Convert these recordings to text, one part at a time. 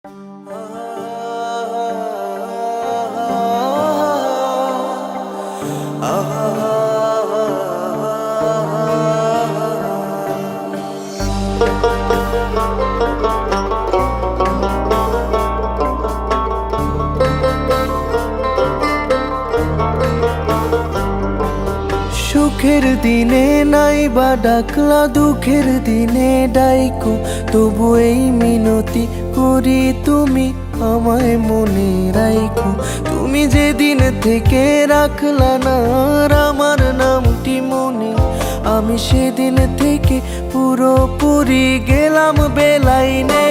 সুখের দিনে নাই বা ডাকলা, দুঃখের দিনে ডাইকো, তবু এই মিনতি করি তুমি আমায় মনে রাইখো। তুমি যেদিন থেকে রাখলা না আমার নামটি মনে, আমি সেদিন থেকে পুরোপুরি গেলাম বেলাইনে।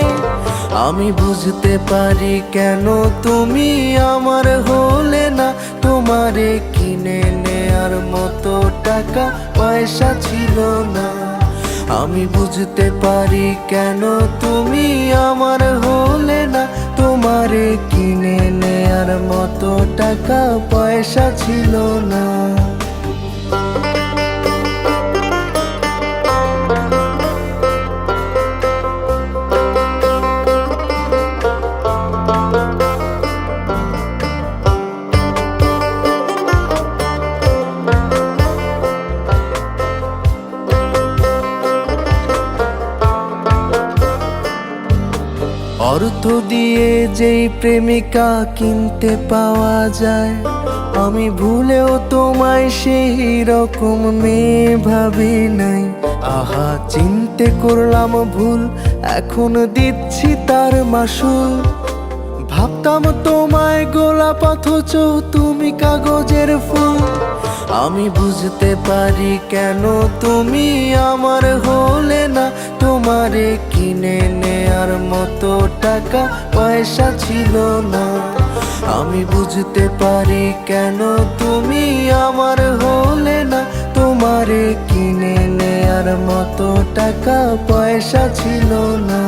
আমি বুঝতে পারি কেন তুমি আমার হলে না, তোমারে কিনে নেয়ার মতো টাকা পয়সা ছিল না। আমি বুঝতে পারি কেন তুমি আমার হলে না, তোমারে কিনে নেয়ার মতো টাকা পয়সা ছিল না। অর্থ দিয়ে যেই প্রেমিকা কিনতে পাওয়া যায়, আমি ভুলেও তোমায় সেই রকম মেয়ে ভাবি নাই। আহা চিনতে করলাম ভুল, এখন দিচ্ছি তার মাসুল। ভাবতাম তোমায় গোলাপ অথচ তুমি কাগজের ফুল। আমি বুঝতে পারি কেন তুমি আমার হলে না, তোমারে কিনে নেয়ার মতো টাকা পয়সা ছিল না। আমি বুঝতে পারি কেন তুমি আমার হলে না, তোমারে কিনে নেয়ার মতো টাকা পয়সা ছিল না।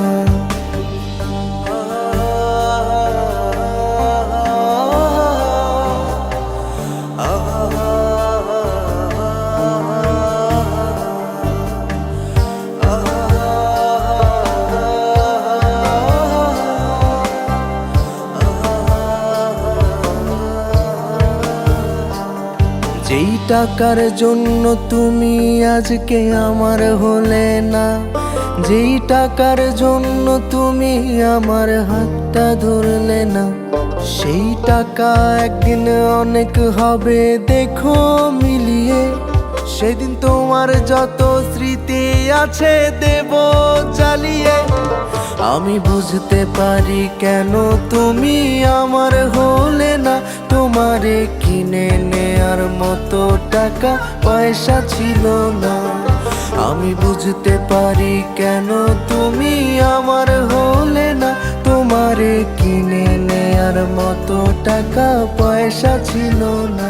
যেই টাকার জন্য তুমি আজকে আমার হলে না, যেই টাকার জন্য তুমি আমার হাতটা ধরলে না, সেই টাকা একদিন অনেক হবে দেখো মিলিয়ে। সেদিন তোমার যত স্মৃতি আছে দেব জ্বালিয়ে। আমি বুঝতে পারি কেন তুমি আমার হলে না, তোমারে কিনে নেয়ার মতো টাকা পয়সা ছিল না। আমি বুঝতে পারি কেন তুমি আমার হলে না, তোমারে কিনে নেয়ার মতো টাকা পয়সা ছিল না।